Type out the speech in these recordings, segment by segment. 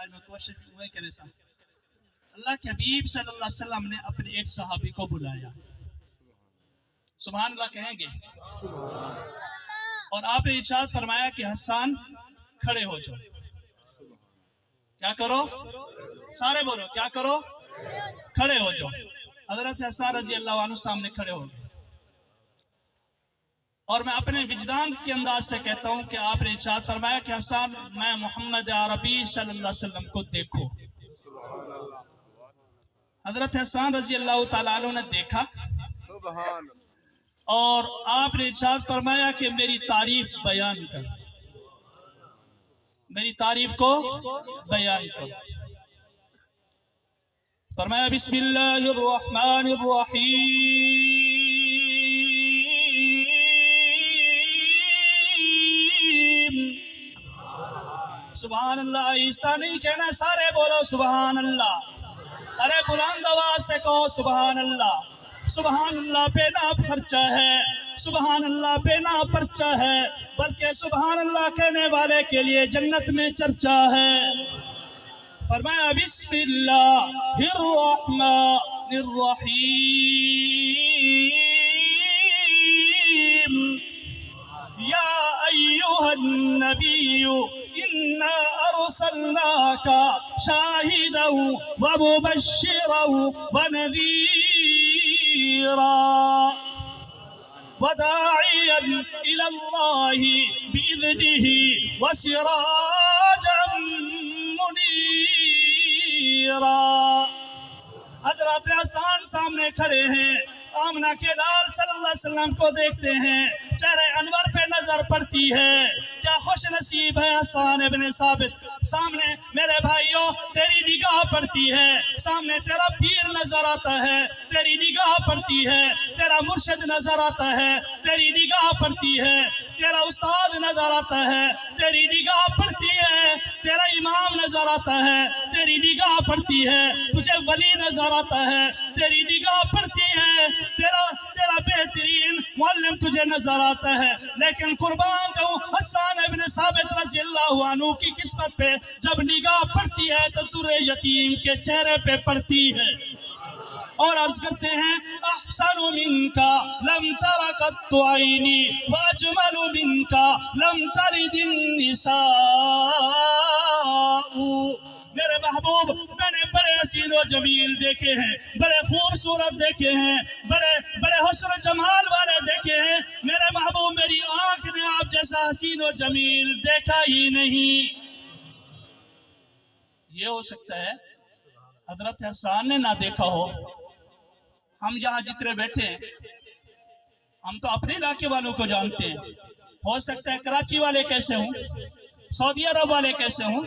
آج میں کوشش ہوئے کرے سا اللہ کے حبیب صلی اللہ علیہ وسلم نے اپنے ایک صحابی کو بلایا. سبحان اللہ کہیں گے. اور آپ نے ارشاد فرمایا کہ حسان کھڑے ہو جاؤ. کیا کرو؟ سارے بولو کیا کرو؟ کھڑے ہو جاؤ. حضرت حسان رضی اللہ عنہ سامنے کھڑے ہو گئے. اور میں اپنے وجدان کے انداز سے کہتا ہوں کہ آپ نے ارشاد فرمایا کہ حسان میں محمد عربی صلی اللہ علیہ وسلم کو دیکھو. حضرت حسان رضی اللہ تعالیٰ عنہ نے دیکھا اور آپ نے ارشاد فرمایا کہ میری تعریف بیان کر. میری تعریف کو بیان کر. فرمایا بسم اللہ الرحمن الرحیم. سبحان اللہ. آہستہ نہیں کہنا, سارے بولو سبحان اللہ. ارے بلند آواز سے کہو سبحان اللہ. سبحان اللہ پہ نہ خرچہ ہے, سبحان اللہ پہ نہ پرچہ ہے, بلکہ سبحان اللہ کہنے والے کے لیے جنت میں چرچا ہے. فرمایا بسم اللہ الرحمن الرحیم. یا ایہا النبی انا ارسلناک شاہدا ومبشرا ونذیرا وداعیا الى اللہ بإذنہ وسراجا منیرا. حضرت حسان سامنے کھڑے ہیں, آمنہ کے لال صلی اللہ علیہ وسلم کو دیکھتے ہیں, چہرے انور پہ نظر پڑتی ہے. کیا خوش نصیب ہے حسان ابن ثابت. سامنے میرے بھائیوں تیری نگاہ پڑتی ہے, سامنے تیرا پیر نظر آتا ہے, تیری نگاہ پڑتی ہے, تیرا مرشد نظر آتا ہے, تیری نگاہ پڑتی ہے, تیرا استاد نظر آتا ہے, تیری نگاہ پڑتی ہے, تیرا امام نظر آتا ہے, تیری نگاہ پڑتی ہے, تجھے ولی نظر آتا ہے, تیری نگاہ پڑتی ہے, تیرا بہترین معلم تجھے نظر آتا ہے. لیکن قربان جاؤں حسان ابن ثابت رضی اللہ عنہ کی قسمت پہ جب نگاہ پڑتی ہے تو در یتیم کے چہرے پہ پڑتی ہے. اور عرض کرتے ہیں احسن منکا لم تر قط عینی واجمل منکا لم تلد النساء. میرے محبوب میں نے بڑے حسین و جمیل دیکھے ہیں, بڑے خوبصورت دیکھے ہیں, بڑے حسن و جمال والے دیکھے ہیں. میرے محبوب میری آنکھ نے آپ جیسا حسین و جمیل دیکھا ہی نہیں. یہ ہو سکتا ہے حضرت حسان نے نہ دیکھا ہو. ہم یہاں جتنے بیٹھے ہیں ہم تو اپنے علاقے والوں کو جانتے ہیں. ہو سکتا ہے کراچی والے کیسے ہوں, سعودی عرب والے کیسے ہوں,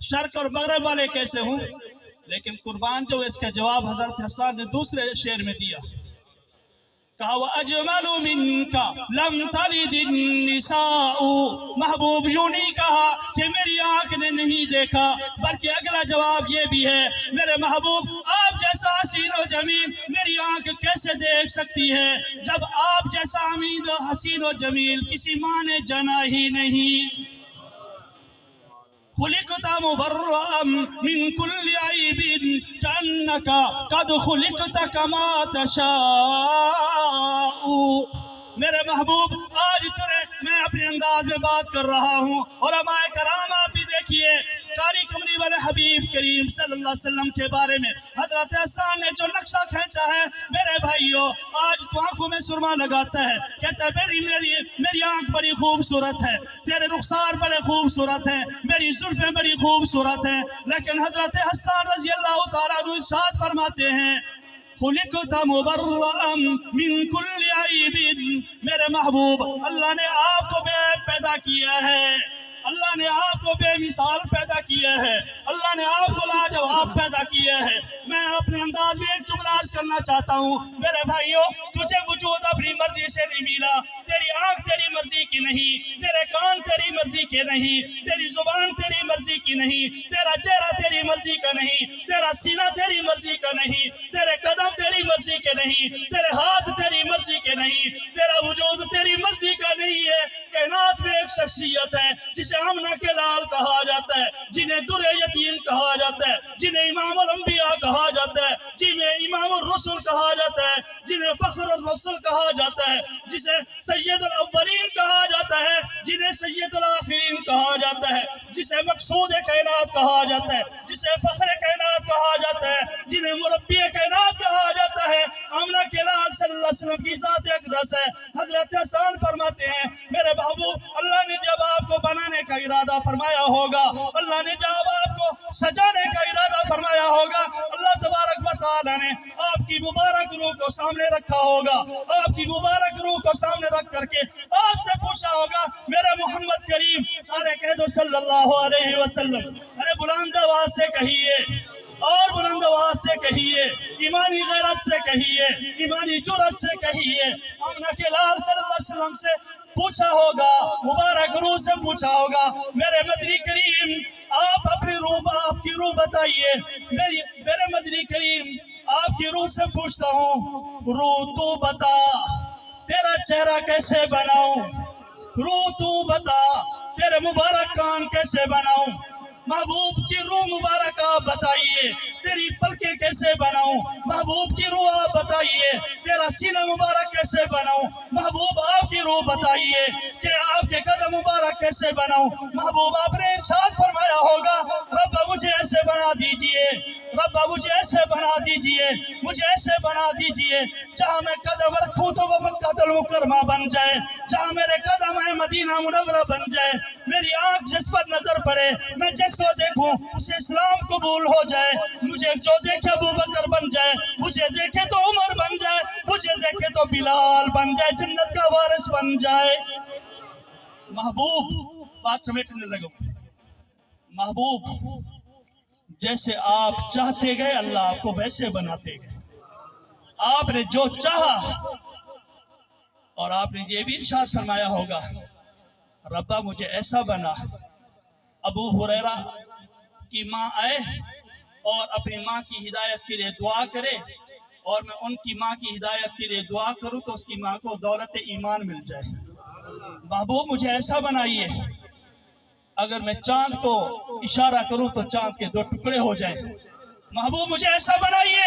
شرق اور مغرب والے کیسے ہوں, لیکن قربان جو اس کا جواب حضرت حسان نے دوسرے شعر میں دیا. کہا وَأَجْمَلُ مِنْكَ لَمْ تَلِدِ النِّسَاءُ. محبوب یوں نہیں کہا کہ میری آنکھ نے نہیں دیکھا, بلکہ اگلا جواب یہ بھی ہے میرے محبوب آپ جیسا حسین و جمیل میری آنکھ کیسے دیکھ سکتی ہے جب آپ جیسا امین و حسین و جمیل کسی ماں نے جنا ہی نہیں. خلقت مبرأ من كل عیب كأنك قد خلقت كما تشاء. میرے محبوب آج میں اپنے انداز میں بات کر رہا ہوں, اور علماء کرام آپ بھی دیکھیے کاری کمری والے حبیب کریم صلی اللہ علیہ وسلم کے بارے میں حضرت حسان نے جو نقشہ کھینچا ہے میرے بھائیوں آج تو آنکھوں میں سرما لگاتا ہے, کہتا ہے میری آنکھ بڑی خوبصورت ہے, تیرے رخسار بڑے خوبصورت ہیں, میری زلفیں بڑی خوبصورت ہیں. لیکن حضرت حسان رضی اللہ تعالیٰ عنہ ارشاد فرماتے ہیں خلقت مبرأ من كل عیب. میرے محبوب اللہ نے آپ کو بے پیدا کیا ہے, اللہ نے آپ کو بے مثال پیدا کیا ہے, اللہ نے آپ کو لاجواب پیدا کیا ہے. میں اپنے انداز میں ایک جملہ عرض کرنا چاہتا ہوں، میرے بھائیوں تجھے وجود اپنی مرضی سے نہیں ملا، تیری آنکھ تیری مرضی کی نہیں، تیرے کان تیری مرضی کے نہیں، تیری زبان تیری مرضی کی نہیں، تیرا چہرہ تیری مرضی کا نہیں، تیرا سینہ تیری مرضی کا نہیں، تیرے قدم تیری مرضی کے نہیں، تیرے ہاتھ تیری مرضی کے نہیں، تیرا وجود تیری مرضی کا نہیں ہے۔ کائنات میں ایک شخصیت ہے جسے آمنہ کے لال کہا جاتا ہے، جنہیں در یتیم کہا جاتا ہے، جنہیں امام الانبیاء کہا جاتا ہے، جنہیں امام الرسل کہا جاتا ہے، جنہیں فخر الرسل کہا جاتا ہے، جسے سید الاولین کہا جاتا ہے، جنہیں سید الآخرین کہا جاتا ہے، جسے مقصود کائنات کہا جاتا ہے، جسے فخر کائنات کہا جاتا ہے، جنہیں مربی کائنات کہا جاتا ہے۔ آمنہ کے لال صلی اللہ علیہ وسلم کی ذات اقدس ہے۔ حضرت حسان فرماتے ہیں میرے محبوب اللہ نے جب آپ کو بنانے کا ارادہ فرمایا ہوگا، اللہ نے جب آپ کو سجانے کا ارادہ فرمایا ہوگا، اللہ تبارک و تعالی نے آپ کی مبارک روح کو سامنے رکھا ہوگا، آپ کی مبارک روح کو سامنے رکھ کر کے آپ سے پوچھا ہوگا میرے محمد کریم سارے کہہ دو صلی اللہ علیہ وسلم، ارے بلند آواز سے کہیے اور بلند آواز سے کہیے، ایمانی غیرت سے کہیے، ایمانی جرأت سے کہیے، آمنہ کے لال صلی اللہ علیہ وسلم سے پوچھا ہوگا، مبارک روح سے پوچھا ہوگا میرے مدنی کریم آپ اپنی روح، آپ کی روح بتائیے، میرے مدنی کریم آپ کی روح سے پوچھتا ہوں، روح تو بتا تیرا چہرہ کیسے بناؤں، روح تو بتا تیرے مبارک کان کیسے بناؤں، محبوب کی روح مبارک آپ بتائیے، تیری پلکیں کیسے بناؤں، محبوب کی روح آپ بتائیے، تیرا سینہ مبارک کیسے بناؤں، محبوب آپ کی روح بتائیے کہ آپ کے قدم مبارک کیسے بناؤں۔ محبوب آپ نے ارشاد فرمایا ہوگا رب مجھے ایسے بنا دیجئے، رب مجھے ایسے بنا دیجئے، مجھے ایسے بنا دیجئے جہاں میں قدم رکھوں تو وہ مکہ المکرمہ بن جائے، جہاں میرے قدم ہے مدینہ منورہ بن جائے، میری آنکھ جس پر نظر پڑے میں جس کو دیکھوں اسے اسلام قبول ہو جائے، مجھے جو دیکھے ابو بکر بن جائے، مجھے دیکھے تو عمر بن جائے، مجھے دیکھے تو بلال بن جائے، جنت کا وارث بن جائے۔ محبوب بات سمیٹنے لگا، محبوب جیسے آپ چاہتے گئے اللہ آپ کو ویسے بناتے گئے، آپ نے جو چاہا، اور آپ نے یہ بھی ارشاد فرمایا ہوگا ربا مجھے ایسا بنا۔ ابو ہریرہ کی ماں آئے اور اپنی ماں کی ہدایت کے لیے دعا کرے، اور میں ان کی ماں کی ہدایت کے لیے دعا کروں تو اس کی ماں کو دولت ایمان مل جائے۔ محبوب مجھے ایسا بنائیے اگر میں چاند کو اشارہ کروں تو چاند کے 2 ٹکڑے ہو جائیں۔ محبوب مجھے ایسا بنائیے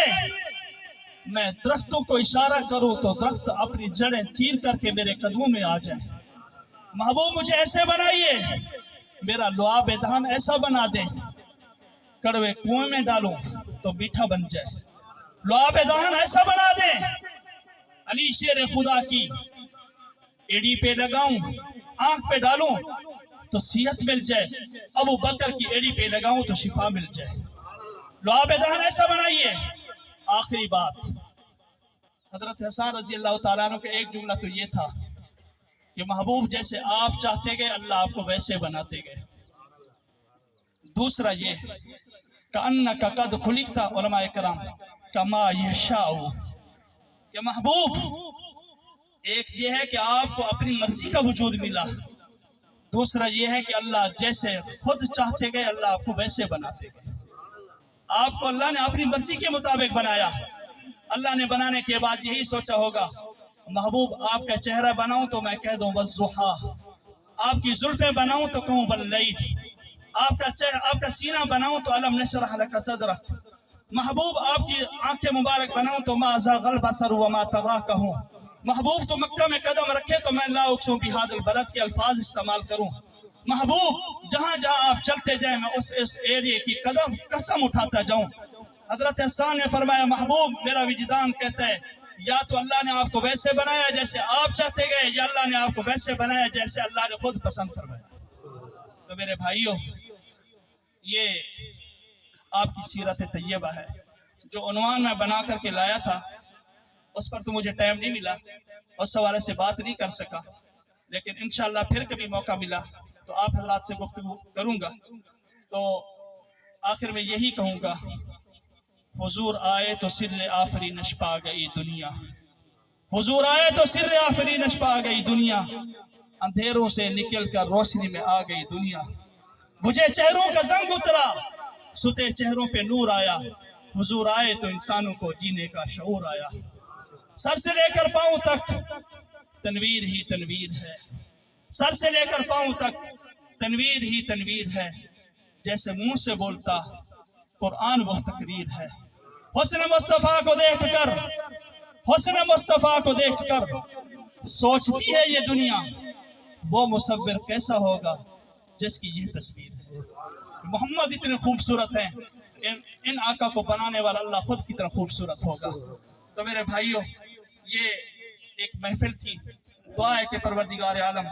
میں درختوں کو اشارہ کروں تو درخت اپنی جڑیں چیر کر کے میرے قدموں میں آ جائیں۔ محبوب مجھے ایسے بنائیے میرا لعاب دہن ایسا بنا دے کڑوے کنویں میں ڈالوں تو میٹھا بن جائے۔ لعاب دہن ایسا بنا دے علی شیر خدا کی ایڑی پہ لگاؤں، آنکھ پہ ڈالوں تو صحت مل جائے، ابو بکر کی ایڑی پہ لگاؤں تو شفا مل جائے۔ لعاب دہن ایسا بنائیے۔ آخری بات حضرت حسان رضی اللہ تعالیٰ عنہ کا ایک جملہ تو یہ تھا کہ محبوب جیسے آپ چاہتے گئے اللہ آپ کو ویسے بناتے گئے۔ دوسرا یہ کأنک قد خلقت علماء کرام کما یشاء، کہ محبوب ایک یہ ہے کہ آپ کو اپنی مرضی کا وجود ملا، دوسرا یہ ہے کہ اللہ جیسے خود چاہتے گئے اللہ آپ کو ویسے بناتے گئے۔ آپ کو اللہ نے اپنی مرضی کے مطابق بنایا، اللہ نے بنانے کے بعد یہی سوچا ہوگا محبوب آپ کا چہرہ بناؤں تو میں کہہ دوں والضحیٰ، آپ کی زلفیں بناؤں تو کہوں واللیل، آپ کا سینہ بناؤں تو الم نشرح لک صدرک، محبوب آپ کی آنکھیں مبارک بناؤں تو ما زاغ البصر وما طغیٰ کہوں، محبوب تو مکہ میں قدم رکھے تو میں لا اقسم بہذا البلد کے الفاظ استعمال کروں، محبوب جہاں جہاں آپ چلتے جائیں میں اس ایریے کی قسم اٹھاتا جاؤں۔ حضرت حسان نے فرمایا محبوب میرا وجدان کہتا ہے یا تو اللہ نے آپ کو ویسے بنایا جیسے آپ چاہتے گئے، یا اللہ نے آپ کو ویسے بنایا جیسے اللہ نے خود پسند فرمایا۔ تو میرے بھائیوں یہ آپ کی سیرت طیبہ ہے، جو عنوان میں بنا کر کے لایا تھا اس پر تو مجھے ٹائم نہیں ملا، اس حوالے سے بات نہیں کر سکا، لیکن انشاءاللہ پھر کبھی موقع ملا تو آپ حضرات سے گفتگو کروں گا۔ تو آخر میں یہی کہوں گا حضور آئے تو سر آفرینش پا گئی دنیا، حضور آئے تو سر آفرینش پا گئی دنیا، اندھیروں سے نکل کر روشنی میں آ گئی دنیا، بجھے چہروں کا زنگ اترا ستے چہروں پہ نور آیا، حضور آئے تو انسانوں کو جینے کا شعور آیا، سر سے لے کر پاؤں تک تنویر ہی تنویر ہے، سر سے لے کر پاؤں تک تنویر ہی تنویر ہے، جیسے منہ سے بولتا قرآن وہ تقریر ہے، حسن مصطفیٰ کو دیکھ کر، حسن مصطفیٰ کو دیکھ کر سوچتی ہے یہ دنیا وہ مصور کیسا ہوگا جس کی یہ تصویر ہے۔ محمد اتنے خوبصورت ہیں، ان آقا کو بنانے والا اللہ خود کتنا خوبصورت ہوگا۔ تو میرے بھائیوں، یہ ایک محفل تھی، دعا ہے کہ پروردگار عالم